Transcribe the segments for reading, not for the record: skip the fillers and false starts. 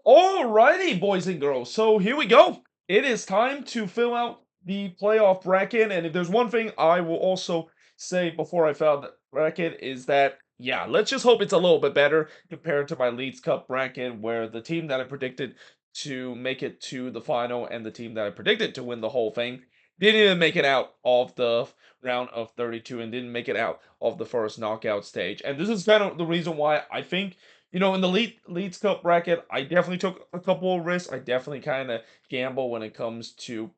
Alrighty, boys and girls. So here we go. It is time to fill out the playoff bracket. And if there's one thing I will also say before I fill out the bracket is that, yeah, let's just hope it's a little bit better compared to my Leeds Cup bracket, where the team that I predicted to make it to the final and the team that I predicted to win the whole thing didn't even make it out of the round of 32 and didn't make it out of the first knockout stage. And this is kind of the reason why I think in the Leeds Cup bracket, I definitely took a couple of risks. I definitely kind of gamble when it comes to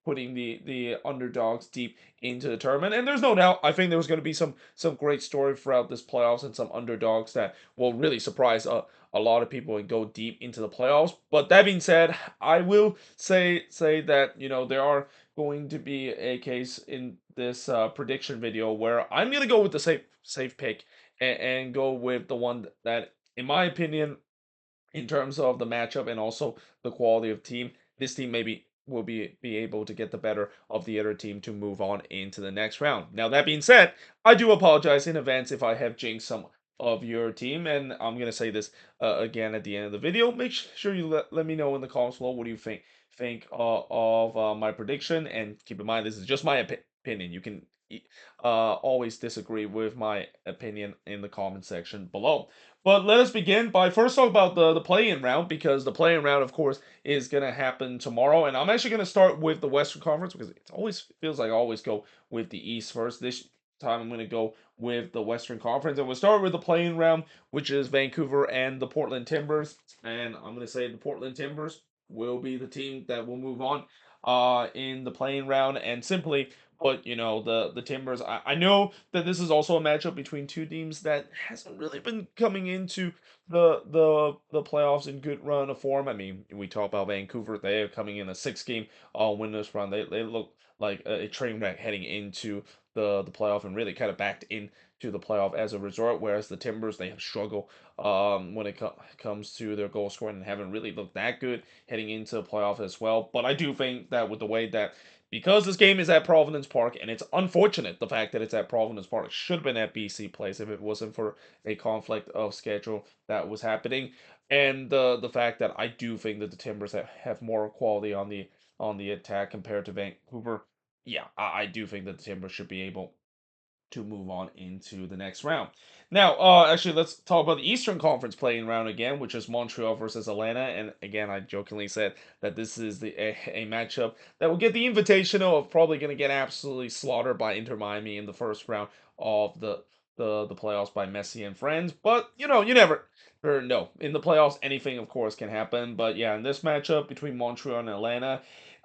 putting the underdogs deep into the tournament. And there's no doubt, I think there's going to be some great story throughout this playoffs and some underdogs that will really surprise a lot of people and go deep into the playoffs. But that being said, I will say that there are going to be a case in this prediction video where I'm going to go with the safe pick and go with the one that, in my opinion, in terms of the matchup and also the quality of team, this team maybe will be able to get the better of the other team to move on into the next round. Now that being said, I do apologize in advance if I have jinxed some of your team, and I'm gonna say this again at the end of the video. Make sure you let me know in the comments below what do you think of my prediction, and keep in mind this is just my opinion. You can always disagree with my opinion in the comment section below. But let us begin by first talk about the play-in round, because the play-in round, of course, is going to happen tomorrow. And I'm actually going to start with the Western Conference because it always feels like I always go with the East first. This time I'm going to go with the Western Conference. And we'll start with the play-in round, which is Vancouver and the Portland Timbers. And I'm going to say the Portland Timbers will be the team that will move on in the play-in round. And simply but the Timbers, I know that this is also a matchup between two teams that hasn't really been coming into the playoffs in good run of form. I mean, we talk about Vancouver; they are coming in a 6 game winless run. They look like a train wreck heading into the playoff and really kind of backed into the playoff as a result. Whereas the Timbers, they have struggled when it comes to their goal scoring and haven't really looked that good heading into the playoff as well. But I do think that with the way that, because this game is at Providence Park, and it's unfortunate the fact that it's at Providence Park. It should have been at BC Place if it wasn't for a conflict of schedule that was happening, and the fact that I do think that the Timbers have more quality on the attack compared to Vancouver. Yeah, I do think that the Timbers should be able to move on into the next round. Now, actually, let's talk about the Eastern Conference playing round again, which is Montreal versus Atlanta. And again, I jokingly said that this is a matchup that will get the invitational of probably going to get absolutely slaughtered by Inter Miami in the first round of the playoffs by Messi and friends. But you never know. In the playoffs, anything of course can happen. But yeah, in this matchup between Montreal and Atlanta,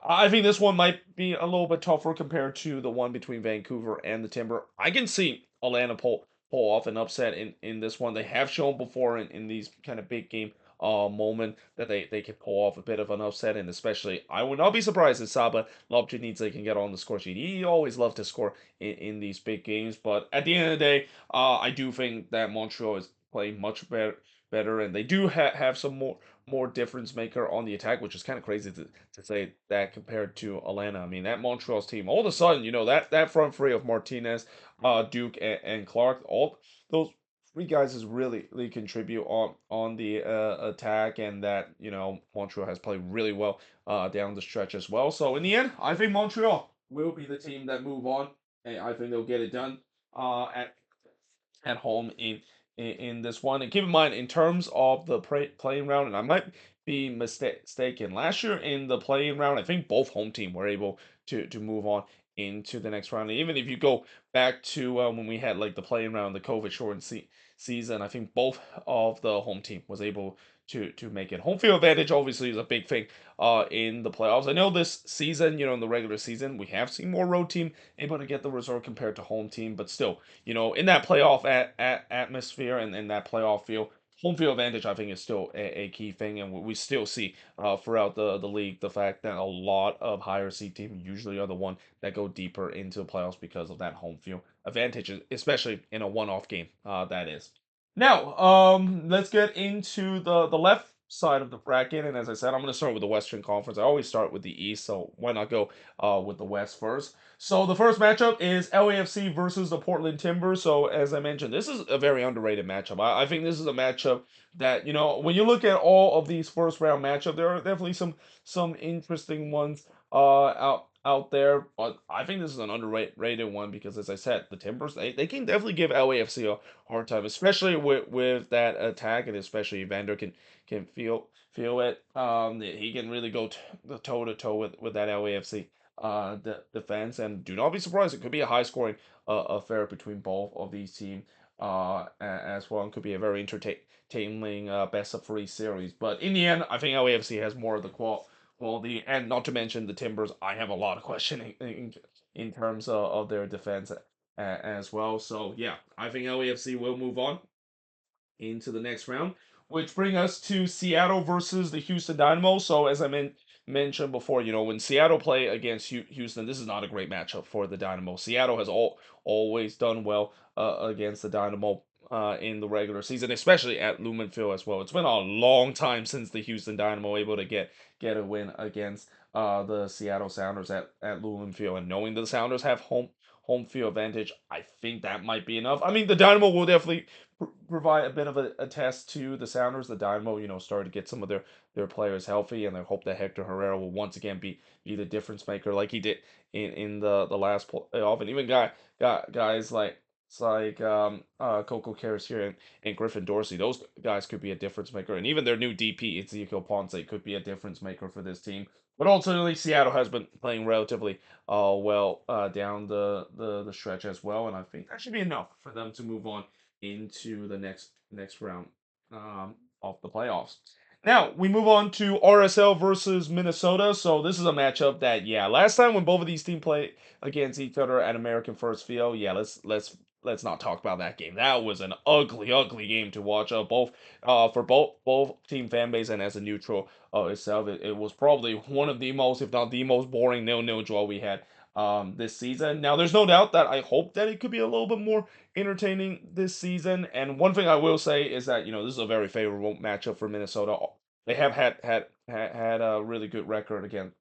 I think this one might be a little bit tougher compared to the one between Vancouver and the Timber. I can see Atlanta pull off an upset in this one. They have shown before in these kind of big game moment that they can pull off a bit of an upset, and especially I would not be surprised if Saba Lobjanidze can get on the score sheet. He always loves to score in these big games, but at the end of the day, I do think that Montreal is playing much better, and they do have some more difference maker on the attack, which is kind of crazy to say that compared to Atlanta. I mean, that Montreal's team, all of a sudden, that front three of Martinez, Duke, and Clark, all those three guys is really contribute on the attack, and that Montreal has played really well down the stretch as well. So in the end, I think Montreal will be the team that move on, and I think they'll get it done at home in this one. And keep in mind, in terms of the playing round, and I might be mistaken, last year in the playing round, I think both home team were able to move on into the next round. And even if you go back to when we had like the playing round, the COVID shortened season, I think both of the home team was able to make it. Home field advantage obviously is a big thing in the playoffs. I know this season, in the regular season, we have seen more road team able to get the result compared to home team, but still, in that playoff atmosphere and in that playoff feel, home field advantage, I think, is still a key thing. And we still see throughout the league the fact that a lot of higher seed teams usually are the one that go deeper into the playoffs because of that home field advantage, especially in a one-off game, that is. Now, let's get into the left side of the bracket, and as I said, I'm going to start with the Western Conference. I always start with the East, so why not go with the West first? So the first matchup is LAFC versus the Portland Timbers. So as I mentioned, this is a very underrated matchup. I think this is a matchup that, when you look at all of these first round matchups, there are definitely some interesting ones out there, but I think this is an underrated one because, as I said, the Timbers they can definitely give LAFC a hard time, especially with that attack, and especially Evander can feel it. He can really go toe to toe with that LAFC defense, and do not be surprised. It could be a high scoring affair between both of these teams as well, and could be a very entertaining best of three series. But in the end, I think LAFC has more of the quality, and not to mention the Timbers. I have a lot of questioning in terms of their defense as well. So yeah, I think LAFC will move on into the next round, which bring us to Seattle versus the Houston Dynamo. So as I mentioned before, when Seattle play against Houston, this is not a great matchup for the Dynamo. Seattle has always done well against the Dynamo in the regular season, especially at Lumen Field as well. It's been a long time since the Houston Dynamo able to get a win against the Seattle Sounders at Lumen Field, and knowing the Sounders have home field advantage, I think that might be enough. I mean, the Dynamo will definitely provide a bit of a test to the Sounders. The Dynamo, started to get some of their players healthy, and I hope that Hector Herrera will once again be the difference maker like he did in the last playoff, and even got guys like Coco Karras here and Griffin Dorsey. Those guys could be a difference maker, and even their new DP Ezekiel Ponce could be a difference maker for this team. But ultimately, Seattle has been playing relatively well down the stretch as well, and I think that should be enough for them to move on into the next round of the playoffs. Now we move on to RSL versus Minnesota. So this is a matchup that, yeah, last time when both of these teams played against each other at American First Field, yeah, let's not talk about that game. That was an ugly game to watch. Both for both team fan base, and as a neutral itself, it was probably one of the most, if not the most boring 0-0 draw we had this season. Now, there's no doubt that I hope that it could be a little bit more entertaining this season. And one thing I will say is that, this is a very favorable matchup for Minnesota. They have had a really good record against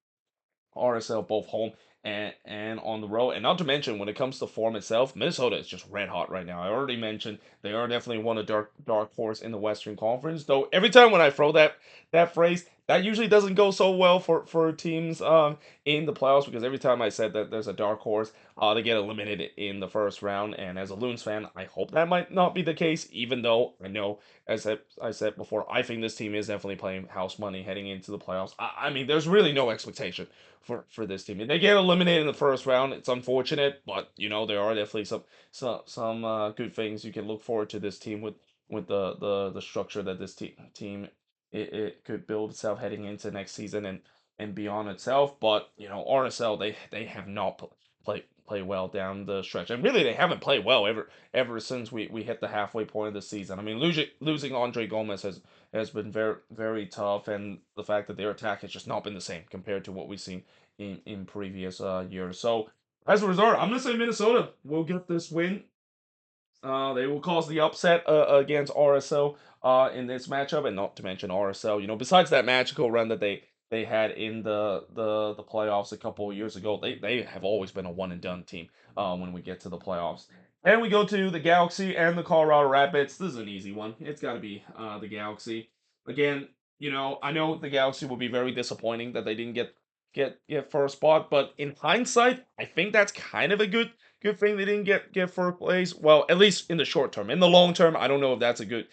RSL both home and on the road. And not to mention, when it comes to form itself, Minnesota is just red hot right now. I already mentioned they are definitely one of dark horse in the Western Conference. Though every time when I throw that phrase, that usually doesn't go so well for teams in the playoffs, because every time I said that there's a dark horse, they get eliminated in the first round. And as a Loons fan, I hope that might not be the case, even though I know, as I said before, I think this team is definitely playing house money heading into the playoffs. I mean, there's really no expectation for this team. If they get eliminated in the first round, it's unfortunate, but there are definitely some good things you can look forward to this team with the structure that this team it could build itself heading into next season and beyond itself. But RSL, they have not play well down the stretch, and really they haven't played well ever since we hit the halfway point of the season. I mean, losing Andre Gomez has been very tough, and the fact that their attack has just not been the same compared to what we've seen in previous years. So as a result, I'm gonna say Minnesota will get this win. They will cause the upset against RSL in this matchup, and not to mention RSL. Besides that magical run that they had in the playoffs a couple of years ago, they have always been a one and done team when we get to the playoffs. And we go to the Galaxy and the Colorado Rapids. This is an easy one. It's got to be the Galaxy. Again, I know the Galaxy will be very disappointing that they didn't get first spot, but in hindsight, I think that's kind of a good thing they didn't get first place. Well, at least in the short term. In the long term, I don't know if that's a good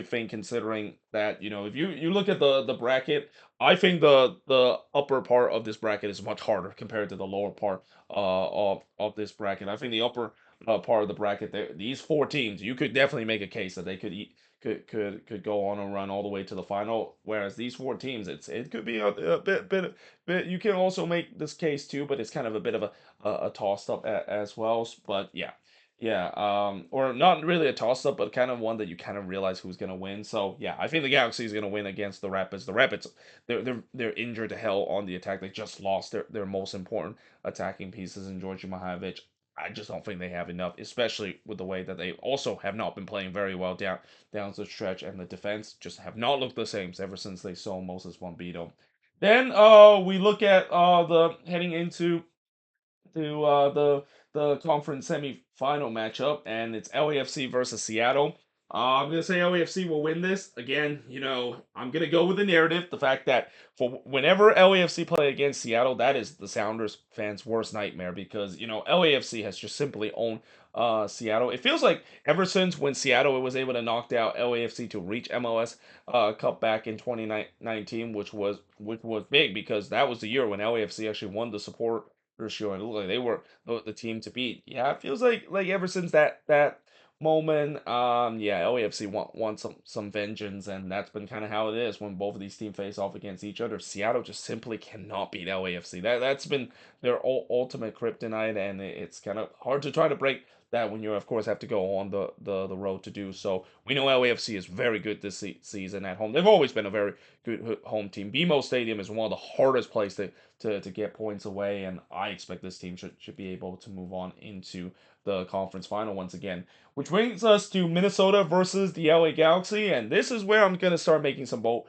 thing, considering that if you look at the bracket, I think the upper part of this bracket is much harder compared to the lower part of this bracket. I think the upper part of the bracket, these four teams, you could definitely make a case that they could go on and run all the way to the final. Whereas these four teams, it could be a bit. You can also make this case too, but it's kind of a bit of a toss up as well. But yeah, yeah, or not really a toss up, but kind of one that you kind of realize who's gonna win. So yeah, I think the Galaxy is gonna win against the Rapids. The Rapids, they're injured to hell on the attack. They just lost their most important attacking pieces in Georgi Mihailovic I just don't think they have enough, especially with the way that they also have not been playing very well down the stretch, and the defense just have not looked the same ever since they saw Moses Wambito. Then we look at the heading into the conference semifinal matchup, and it's LAFC versus Seattle. I'm gonna say LAFC will win this. Again, I'm gonna go with the narrative, the fact that for whenever LAFC play against Seattle, that is the Sounders fans' worst nightmare because LAFC has just simply owned Seattle. It feels like ever since when Seattle was able to knock out LAFC to reach MLS Cup back in 2019, which was big because that was the year when LAFC actually won the support for sure. It looked like they were the team to beat. Yeah, it feels like ever since that moment, yeah, LAFC want some vengeance, and that's been kind of how it is when both of these teams face off against each other. Seattle just simply cannot beat LAFC. That's been their ultimate kryptonite, and it's kind of hard to try to break that when you of course have to go on the road to do so. We know LAFC is very good this season at home. They've always been a very good home team. BMO Stadium is one of the hardest places to get points away, and I expect this team should be able to move on into the conference final once again. Which brings us to Minnesota versus the LA Galaxy, and this is where I'm gonna start making some bold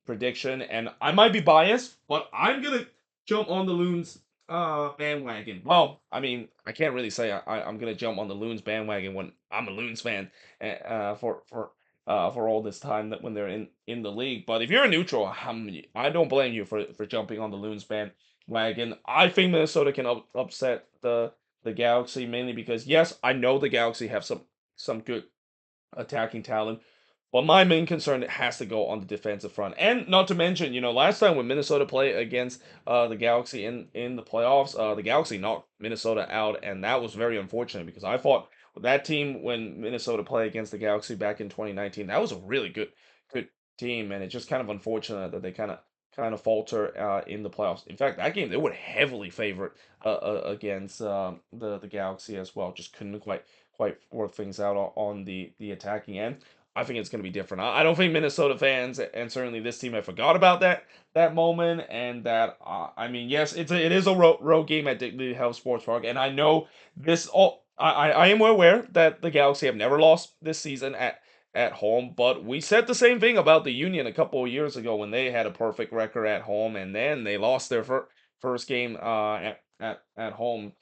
prediction, and I might be biased, but I'm gonna jump on the Loons bandwagon. Well, I mean, I can't really say I'm gonna jump on the Loons bandwagon when I'm a Loons fan for all this time that when they're in the league. But if you're a neutral, I don't blame you for jumping on the Loons bandwagon. I think Minnesota can upset the Galaxy mainly because yes, I know the Galaxy have some good attacking talent. But my main concern has to go on the defensive front, and not to mention, last time when Minnesota played against the Galaxy in the playoffs, the Galaxy knocked Minnesota out, and that was very unfortunate because I thought that team when Minnesota played against the Galaxy back in 2019, that was a really good team, and it's just kind of unfortunate that they kind of falter in the playoffs. In fact, that game they were heavily favored against the Galaxy as well. Just couldn't quite work things out on the attacking end. I think it's going to be different. I don't think Minnesota fans and certainly this team have forgot about that moment, and that I mean, yes, it is a road game at Dignity Health Sports Park, and I know this all. I am aware that the Galaxy have never lost this season at home, but we said the same thing about the Union a couple of years ago when they had a perfect record at home, and then they lost their first game at home.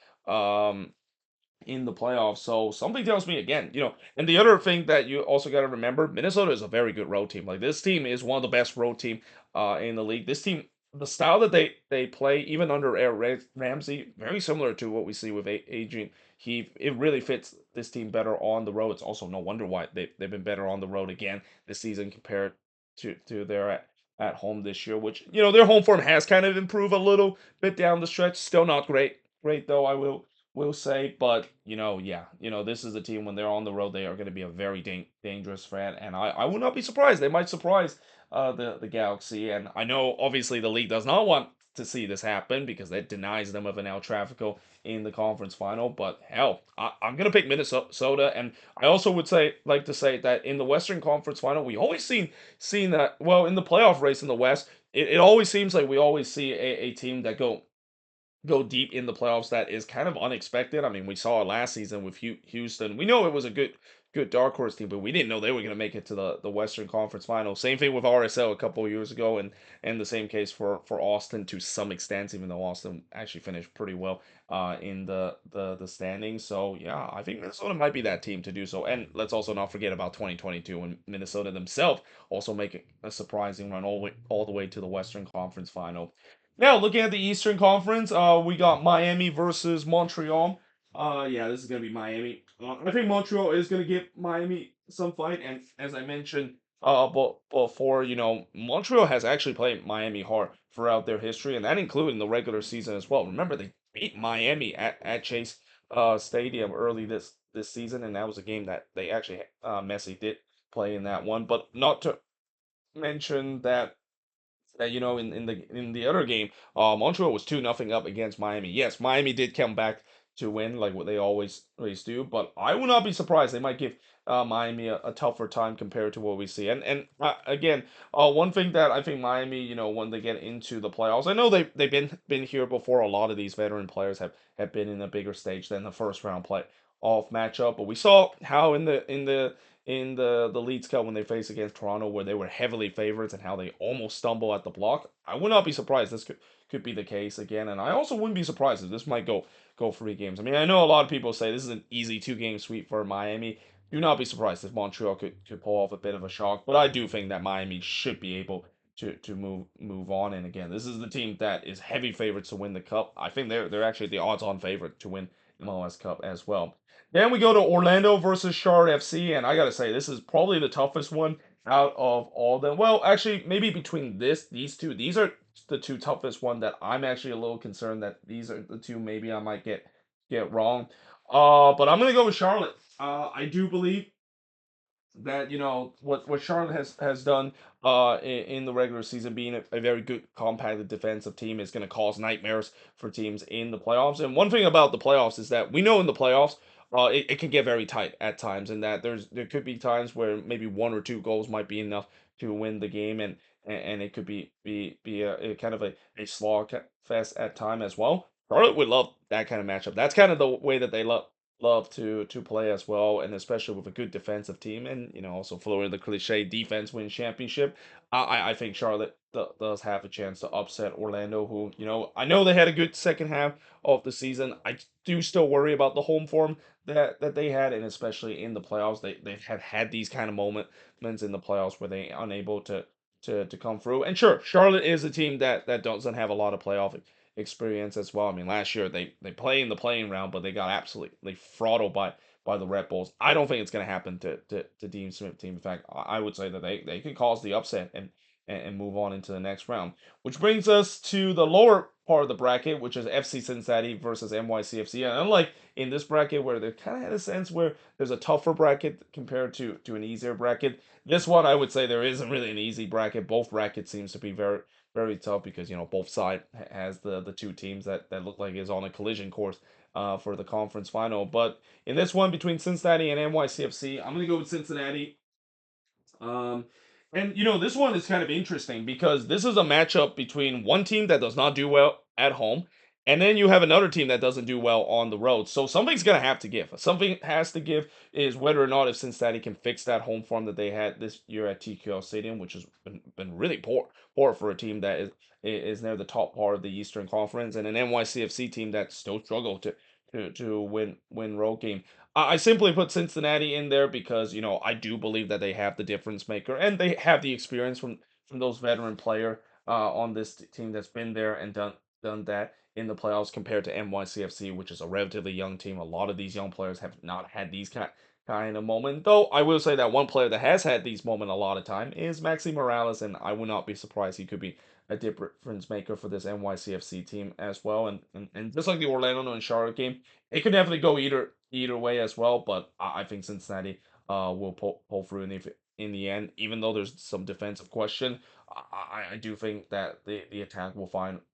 In the playoffs. So something tells me again, and the other thing that you also got to remember, Minnesota is a very good road team. Like this team is one of the best road team in the league. This team, the style that they play, even under Eric Ramsey, very similar to what we see with Adrian Heath. It really fits this team better on the road. It's also no wonder why they've been better on the road again this season compared to their at home this year, which their home form has kind of improved a little bit down the stretch. Still not great though. I will say, but yeah, this is a team when they're on the road, they are going to be a very dangerous threat, and I will not be surprised. They might surprise the Galaxy, and I know obviously the league does not want to see this happen because that denies them of an El Trafico in the conference final. But hell, I'm gonna pick Minnesota, and I also would like to say that in the Western Conference final, we always seen that well in the playoff race in the West. It always seems like we always see a team that go deep in the playoffs that is kind of unexpected. I mean, we saw it last season with Houston. We know it was a good dark horse team, but we didn't know they were going to make it to the Western Conference Final. Same thing with RSL a couple of years ago, and the same case for Austin to some extent, even though Austin actually finished pretty well in the standings. So yeah, I think Minnesota might be that team to do so. And let's also not forget about 2022 when Minnesota themselves also make a surprising run all the way to the Western Conference Final. Now, looking at the Eastern Conference, we got Miami versus Montreal. Yeah, this is gonna be Miami. I think Montreal is gonna give Miami some fight, and as I mentioned, but before, Montreal has actually played Miami hard throughout their history, and that included in the regular season as well. Remember, they beat Miami at Chase Stadium early this season, and that was a game that they actually Messi did play in that one. But not to mention that in the other game, Montreal was 2-0 up against Miami. Yes, Miami did come back to win like what they always do. But I would not be surprised they might give Miami a tougher time compared to what we see. And again, one thing that I think Miami, when they get into the playoffs, I know they've been here before. A lot of these veteran players have been in a bigger stage than the first round play off matchup. But we saw how in the Leeds Cup when they faced against Toronto, where they were heavily favorites and how they almost stumble at the block. I would not be surprised this could be the case again, and I also wouldn't be surprised if this might go 3 games. I mean, I know a lot of people say this is an easy 2 game sweep for Miami. Do not be surprised if Montreal could pull off a bit of a shock, but I do think that Miami should be able to move on. And again, this is the team that is heavy favorites to win the cup. I think they're actually the odds-on favorite to win MLS Cup as well. Then we go to Orlando versus Charlotte FC, and I gotta say this is probably the toughest one out of all of them. Well, actually, maybe between these two, these are the two toughest one that I'm actually a little concerned that these are the two maybe I might get wrong. But I'm gonna go with Charlotte. I do believe that what Charlotte has done in the regular season, being a very good compacted defensive team, is going to cause nightmares for teams in the playoffs. And one thing about the playoffs is that we know in the playoffs it can get very tight at times, and that there could be times where maybe 1 or 2 goals might be enough to win the game, and it could be a kind of a slog fest at time as well. Charlotte would love that kind of matchup. That's kind of the way that they love to play as well, and especially with a good defensive team, and also following the cliche defense wins championship. I think Charlotte does have a chance to upset Orlando, who I know they had a good second half of the season. I do still worry about the home form that they had, and especially in the playoffs, they have had these kind of moments in the playoffs where they unable to come through. And sure, Charlotte is a team that doesn't have a lot of playoff experience as well. I mean, last year they play in the playing round, but they got absolutely throttled by the Red Bulls. I don't think it's going to happen to Dean Smith team. In fact, I would say that they can cause the upset and move on into the next round. Which brings us to the lower part of the bracket, which is FC Cincinnati versus NYCFC. And unlike in this bracket where they kind of had a sense where there's a tougher bracket compared to an easier bracket, this one I would say there isn't really an easy bracket. Both brackets seems to be very tough because both side has the two teams that look like is on a collision course for the conference final. But in this one between Cincinnati and NYCFC, I'm gonna go with Cincinnati. Um, and this one is kind of interesting because this is a matchup between one team that does not do well at home, and then you have another team that doesn't do well on the road. So something's gonna have to give. Something has to give is whether or not if Cincinnati can fix that home form that they had this year at TQL Stadium, which has been really poor for a team that is near the top part of the Eastern Conference, and an NYCFC team that still struggled to win road game. I simply put Cincinnati in there because I do believe that they have the difference maker and they have the experience from those veteran player on this team that's been there and done that in the playoffs compared to NYCFC, which is a relatively young team. A lot of these young players have not had these kind of moment. Though I will say that one player that has had these moment a lot of time is Maxi Morales, and I would not be surprised he could be a difference maker for this NYCFC team as well. And just like the Orlando and Charlotte game, it could definitely go either way as well. But I think Cincinnati will pull through in the end, even though there's some defensive question. I do think that the attack will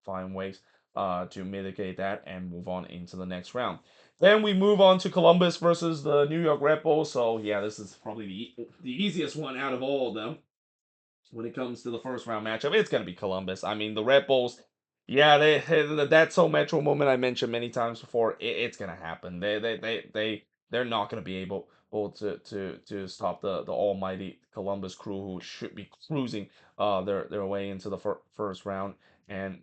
find ways to mitigate that and move on into the next round. Then we move on to Columbus versus the New York Red Bulls. So yeah, this is probably the easiest one out of all of them when it comes to the first round matchup. It's gonna be Columbus. I mean, the Red Bulls. Yeah, that so Metro moment I mentioned many times before. It's gonna happen. They're not gonna be able to stop the almighty Columbus crew who should be cruising their way into the first round. And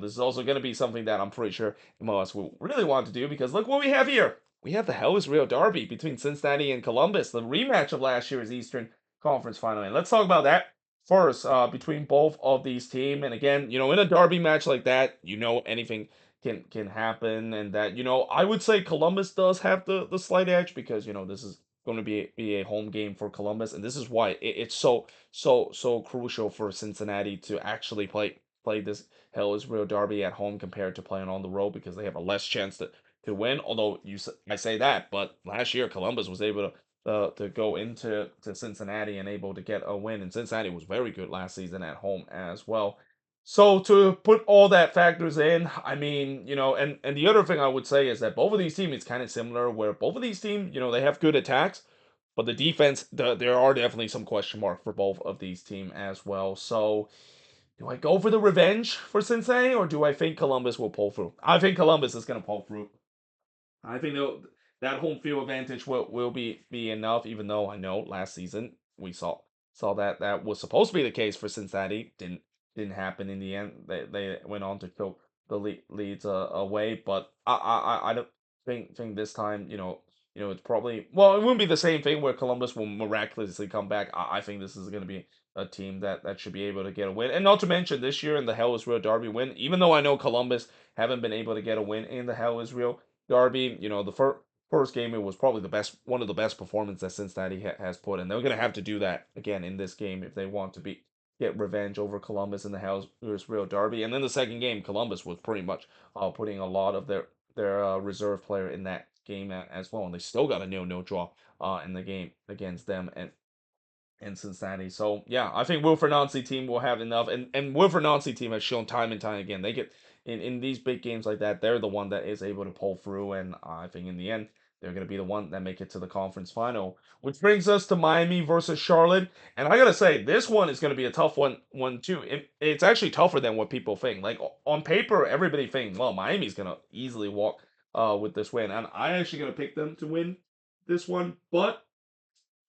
this is also gonna be something that I'm pretty sure MLS will really want to do because look what we have here. We have the Hell is Real Derby between Cincinnati and Columbus, the rematch of last year's Eastern Conference Final. And let's talk about that first between both of these teams. And again, in a derby match like that, anything can happen, and that I would say Columbus does have the slight edge because this is going to be a home game for Columbus, and this is why it's so crucial for Cincinnati to actually play this Hell is Real Derby at home compared to playing on the road because they have a less chance to win. Although I say that, but last year Columbus was able to go into Cincinnati and able to get a win. And Cincinnati was very good last season at home as well. So to put all that factors in, I mean, and the other thing I would say is that both of these teams is kind of similar, where both of these teams, they have good attacks, but the defense, there are definitely some question mark for both of these teams as well. So do I go for the revenge for Cincinnati, or do I think Columbus will pull through? I think Columbus is going to pull through. I think that home field advantage will be enough, even though I know last season we saw that that was supposed to be the case for Cincinnati. Didn't happen in the end. They went on to choke the leads away, but I don't think this time, it's probably, well, it wouldn't be the same thing where Columbus will miraculously come back. I think this is going to be a team that should be able to get a win, and not to mention this year in the Hell is Real Derby win. Even though I know Columbus haven't been able to get a win in the Hell is Real Derby, the first game, it was probably one of the best performances that Cincinnati has put, and they're going to have to do that again in this game if they want to get revenge over Columbus in the Hell's Real Derby. And then the second game, Columbus was pretty much putting a lot of their reserve player in that game as well, and they still got a 0-0 draw in the game against them. And Cincinnati. So yeah, I think Wilfred Nancy team will have enough, and Wilfred Nancy team has shown time and time again they get in these big games like that. They're the one that is able to pull through, and I think in the end they're going to be the one that make it to the conference final. Which brings us to Miami versus Charlotte, and I gotta say this one is going to be a tough one too. It's actually tougher than what people think. Like on paper, everybody thinks, well, Miami's going to easily walk with this win, and I actually going to pick them to win this one, but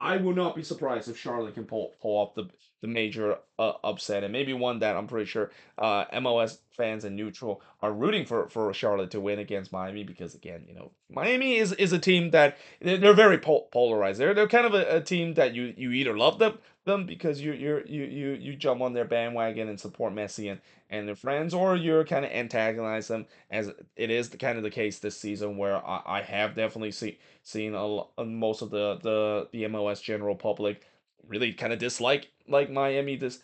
I will not be surprised if Charlotte can pull off the major upset, and maybe one that I'm pretty sure MLS fans and neutral are rooting for Charlotte to win against Miami, because again, Miami is a team that they're very polarized. They're kind of a team that you either love them because you jump on their bandwagon and support Messi and their friends, or you're kind of antagonize them, as it is kind of the case this season, where I have definitely seen most of the MLS general public really kind of dislike like Miami this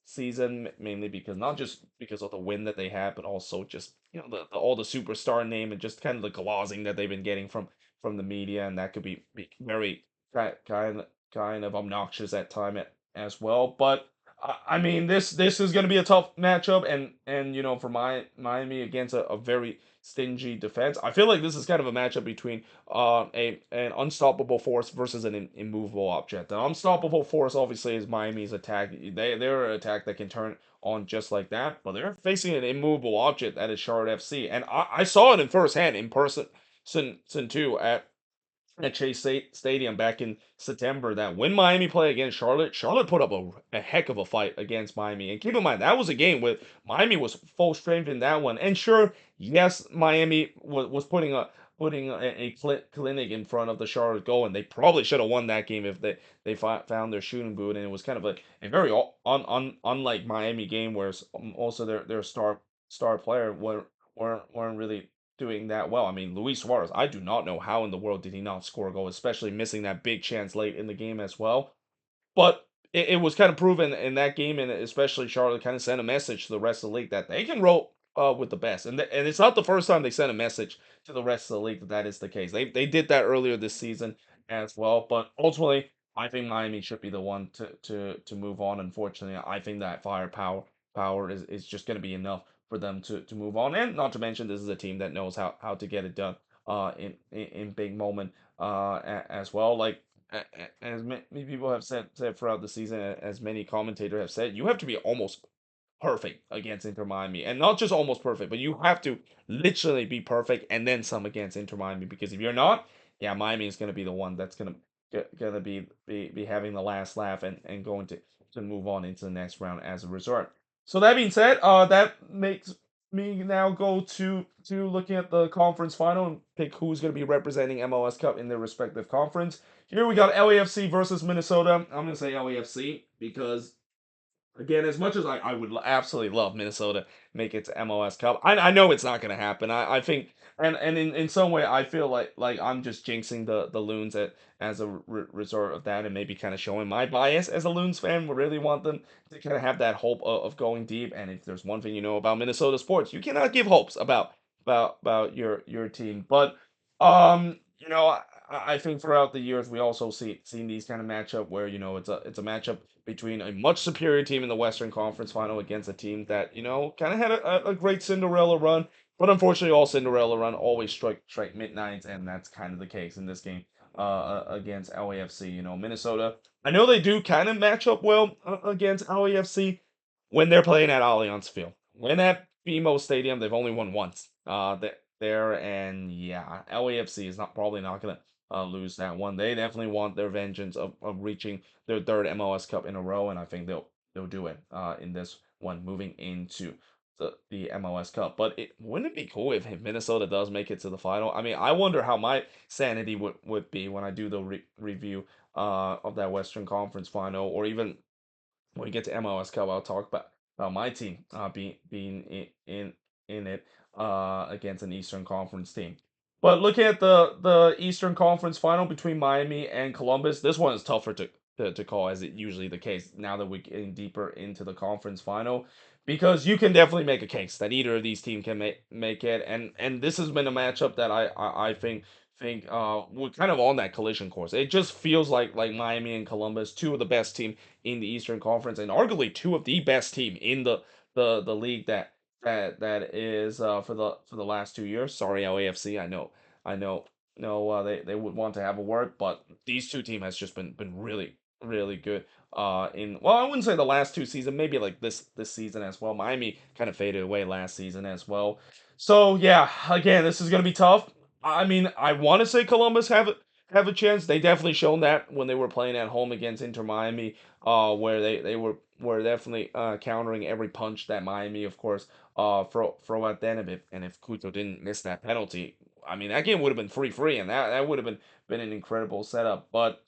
season, mainly because not just because of the win that they had, but also just all the superstar name and just kind of the glazing that they've been getting from the media, and that could be very kind of obnoxious at time as well. But I mean, this is going to be a tough matchup, and for Miami against a very stingy defense. I feel like this is kind of a matchup between a an unstoppable force versus an immovable object. An unstoppable force obviously is Miami's attack. They're an attack that can turn on just like that, but they're facing an immovable object that is Charlotte FC, and I saw it in firsthand in person, too, at Stadium back in September, that when Miami played against Charlotte, Charlotte put up a heck of a fight against Miami. And keep in mind, that was a game where Miami was full strength in that one. And sure, yes, Miami was putting a clinic in front of the Charlotte goal, and they probably should have won that game if they found their shooting boot. And it was kind of a very unlike Miami game, where also their star player weren't really doing that well. I mean, Luis Suarez, I do not know how in the world did he not score a goal, especially missing that big chance late in the game as well. But it was kind of proven in that game, and especially Charlotte kind of sent a message to the rest of the league that they can roll with the best. And it's not the first time they sent a message to the rest of the league that that is the case. They did that earlier this season as well. But ultimately, I think Miami should be the one to move on. Unfortunately, I think that firepower is just going to be enough for them to move on. And not to mention, this is a team that knows how to get it done in big moment as well. Like as many people have said throughout the season, as many commentators have said, you have to be almost perfect against Inter Miami, and not just almost perfect, but you have to literally be perfect and then some against Inter Miami. Because if you're not, yeah, Miami is going to be the one that's gonna be having the last laugh, and going to move on into the next round as a result. So that being said, that makes me now go to looking at the conference final and pick who's going to be representing MLS Cup in their respective conference. Here we got LAFC versus Minnesota. I'm going to say LAFC because, again, as much as I would absolutely love Minnesota make it to MLS Cup, I know it's not going to happen. I think, and in some way, I feel like I'm just jinxing the Loons as a result of that, and maybe kind of showing my bias as a Loons fan. We really want them to kind of have that hope of going deep. And if there's one thing you know about Minnesota sports, you cannot give hopes about your team. But I think throughout the years we also seen these kind of matchup where it's a matchup between a much superior team in the Western Conference Final against a team that kind of had a great Cinderella run, but unfortunately all Cinderella run always strike midnights, and that's kind of the case in this game against LAFC. Minnesota. I know they do kind of match up well against LAFC when they're playing at Allianz Field. When at BMO Stadium, they've only won once. There, and yeah, LAFC is not probably not gonna lose that one. They definitely want their vengeance of reaching their third MLS Cup in a row, and I think they'll do it in this one, moving into the MLS Cup. But wouldn't it be cool if Minnesota does make it to the final? I mean, I wonder how my sanity would be when I do the review of that Western Conference final, or even when we get to MLS Cup, I'll talk about my team being in it against an Eastern Conference team. But looking at the Eastern Conference final between Miami and Columbus, this one is tougher to call, as it usually the case now that we're getting deeper into the conference final, because you can definitely make a case that either of these teams can make it, and this has been a matchup that I think we're kind of on that collision course. It just feels like Miami and Columbus, two of the best team in the Eastern Conference, and arguably two of the best team in the league that is for the last 2 years. Sorry, LAFC. I know they would want to have a word, but these two team has just been really good. In well, I wouldn't say the last two seasons, maybe like this season as well. Miami kind of faded away last season as well. So yeah, again, this is gonna be tough. I mean, I want to say Columbus have a chance. They definitely shown that when they were playing at home against Inter Miami, where they were definitely countering every punch that Miami, of course, throw at them. And if Kuto didn't miss that penalty, I mean, that game would have been 3-3, and that would have been an incredible setup. But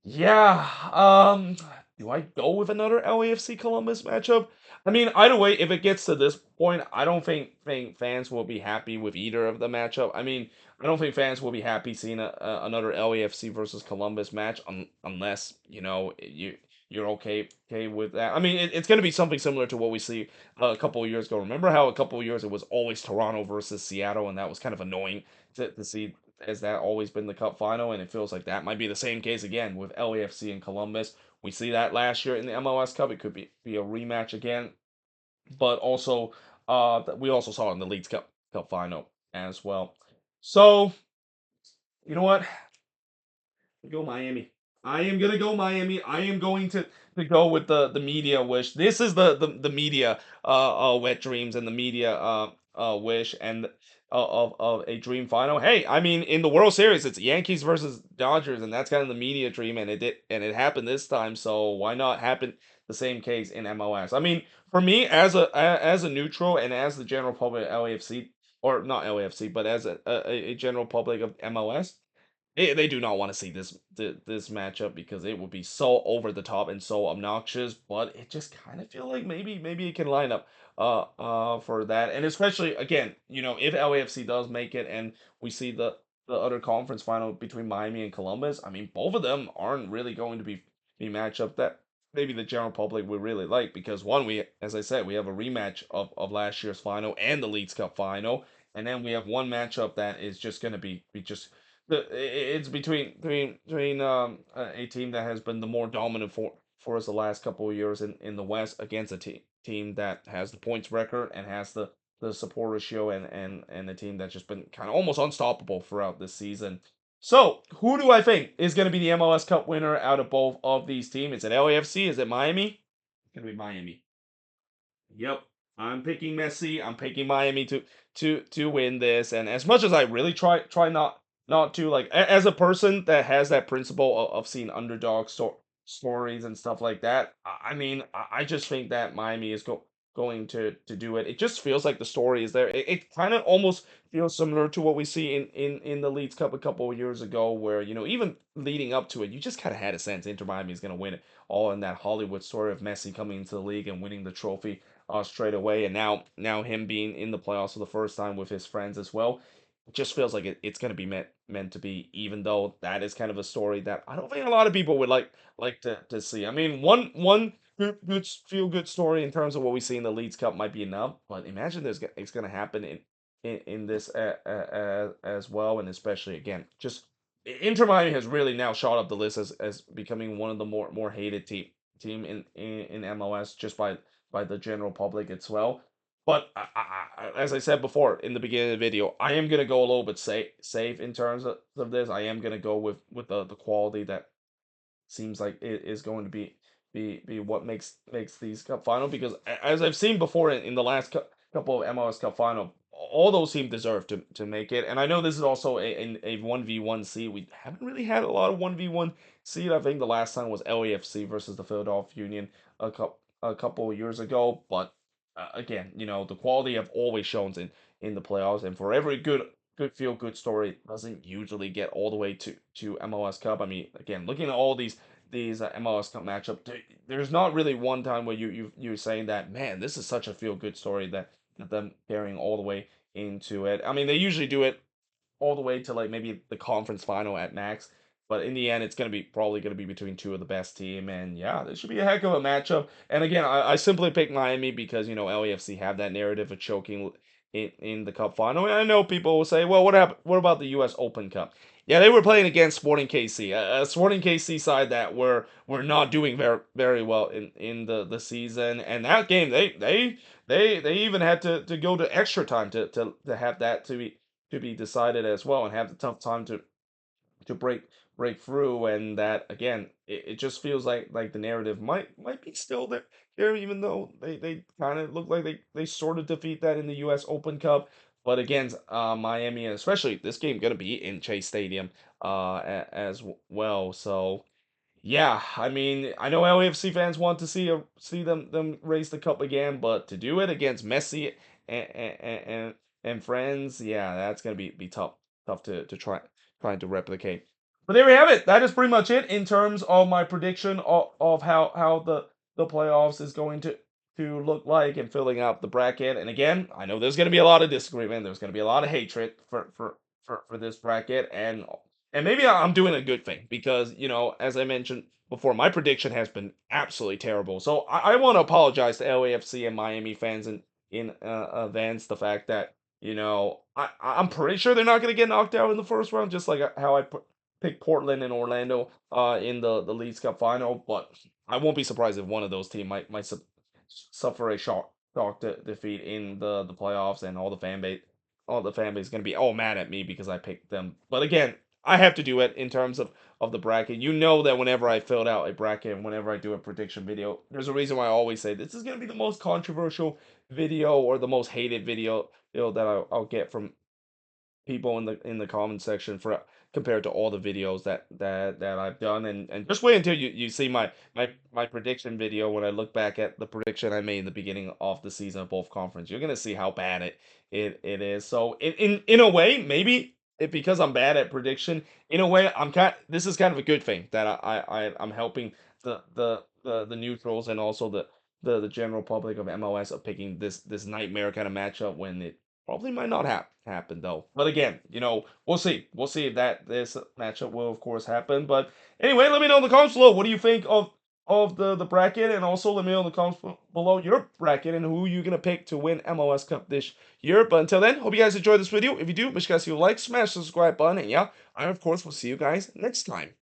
yeah. Do I go with another LAFC Columbus matchup? I mean, either way, if it gets to this point, I don't think fans will be happy with either of the matchup. I mean, I don't think fans will be happy seeing another LAFC versus Columbus match unless you're okay with that. I mean, it's going to be something similar to what we see a couple of years ago. Remember how a couple of years it was always Toronto versus Seattle, and that was kind of annoying to see, as that always been the cup final, and it feels like that might be the same case again with LAFC and Columbus. We see that last year in the MLS Cup. It could be a rematch again, but also we also saw it in the Leagues Cup final as well. So you know what? Go Miami. I am gonna go Miami. I am going to go with the media wish. This is the media wet dreams and the media wish and of a dream final. Hey, I mean in the World Series it's Yankees versus Dodgers, and that's kind of the media dream, and it happened this time. So why not happen the same case in MLS? I mean, for me as a neutral and as the general public LAFC, or not LAFC, but as a general public of MLS, they do not want to see this matchup because it would be so over the top and so obnoxious. But it just kind of feel like maybe it can line up for that, and especially again, if LAFC does make it and we see the other conference final between Miami and Columbus. I mean, both of them aren't really going to be matchup that maybe the general public would really like, because one, we, as I said, we have a rematch of last year's final and the Leagues Cup final, and then we have one matchup that is just going to be just it's between a team that has been the more dominant for us the last couple of years in the West against a team that has the points record and has the support ratio, and a team that's just been kind of almost unstoppable throughout this season. So, who do I think is going to be the MLS Cup winner out of both of these teams? Is it LAFC? Is it Miami? It's going to be Miami. Yep. I'm picking Messi. I'm picking Miami to win this. And as much as I really try not to, like, as a person that has that principle of seeing underdog stories and stuff like that, I mean, I just think that Miami is going to do it. It just feels like the story is there. It kind of almost feels similar to what we see in the Leeds Cup a couple of years ago, where even leading up to it, you just kind of had a sense Inter Miami is going to win it, all in that Hollywood story of Messi coming into the league and winning the trophy straight away, and now him being in the playoffs for the first time with his friends as well. It just feels like it's going to be meant to be, even though that is kind of a story that I don't think a lot of people would like to see. I mean, one good feel good story in terms of what we see in the Leeds Cup might be enough, but imagine it's going to happen in this as well, and especially again, just Inter Miami has really now shot up the list as becoming one of the more hated team in MLS just by the general public as well. But as I said before in the beginning of the video, I am gonna go a little bit safe in terms of this. I am gonna go with the quality that seems like it is going to be what makes these cup final, because as I've seen before in the last couple of MLS Cup final, all those teams deserve to make it. And I know this is also a 1v1 seed. We haven't really had a lot of 1v1 seed. I think the last time was LAFC versus the Philadelphia Union a couple of years ago. But again, the quality have always shown in the playoffs, and for every good feel good story doesn't usually get all the way to MLS Cup. I mean, again, looking at all these MLS Cup matchup, there's not really one time where you're saying that, man, this is such a feel good story that them carrying all the way into it. I mean, they usually do it all the way to like maybe the conference final at max. But in the end, it's probably gonna be between two of the best team, and yeah, this should be a heck of a matchup. And again, I simply picked Miami because LAFC have that narrative of choking in the Cup final. And I know people will say, well, what happened? What about the U.S. Open Cup? Yeah, they were playing against Sporting KC, a Sporting KC side that were not doing very well in the season. And that game, they even had to go to extra time to have that to be decided as well, and have the tough time to break through. And that again, it just feels like the narrative might be still there, even though they kind of look like they sort of defeat that in the US Open Cup. But again, Miami, and especially this game gonna be in Chase Stadium as well. So yeah, I mean, I know LAFC fans want to see them raise the cup again, but to do it against Messi and friends, yeah, that's gonna be tough to trying to replicate. But there we have it. That is pretty much it in terms of my prediction of how the playoffs is going to look like, and filling out the bracket. And again, I know there's gonna be a lot of disagreement. There's gonna be a lot of hatred for this bracket, and maybe I'm doing a good thing because, as I mentioned before, my prediction has been absolutely terrible. So I want to apologize to LAFC and Miami fans in advance. The fact that, I'm pretty sure they're not going to get knocked out in the first round, just like how picked Portland and Orlando in the Leagues Cup final. But I won't be surprised if one of those teams might suffer a shock defeat in the playoffs, and all the fan base is going to be all mad at me because I picked them. But again, I have to do it in terms of the bracket. You know that whenever I filled out a bracket and whenever I do a prediction video, there's a reason why I always say this is going to be the most controversial video, or the most hated video, that I'll get from people in the comment section, for compared to all the videos that I've done. And just wait until you see my prediction video when I look back at the prediction I made in the beginning of the season of both conference. You're gonna see how bad it is. So in a way, maybe because I'm bad at prediction, in a way this is kind of a good thing that I'm helping the neutrals, and also the general public of MLS, of picking this nightmare kind of matchup when it probably might not happen though. But again, we'll see. We'll see if this matchup will of course happen. But anyway, let me know in the comments below, what do you think of the bracket, and also let me know in the comments below your bracket and who you're gonna pick to win MLS Cup this year. But until then, hope you guys enjoyed this video. If you do, make sure you guys like, smash the subscribe button, and yeah, I of course will see you guys next time.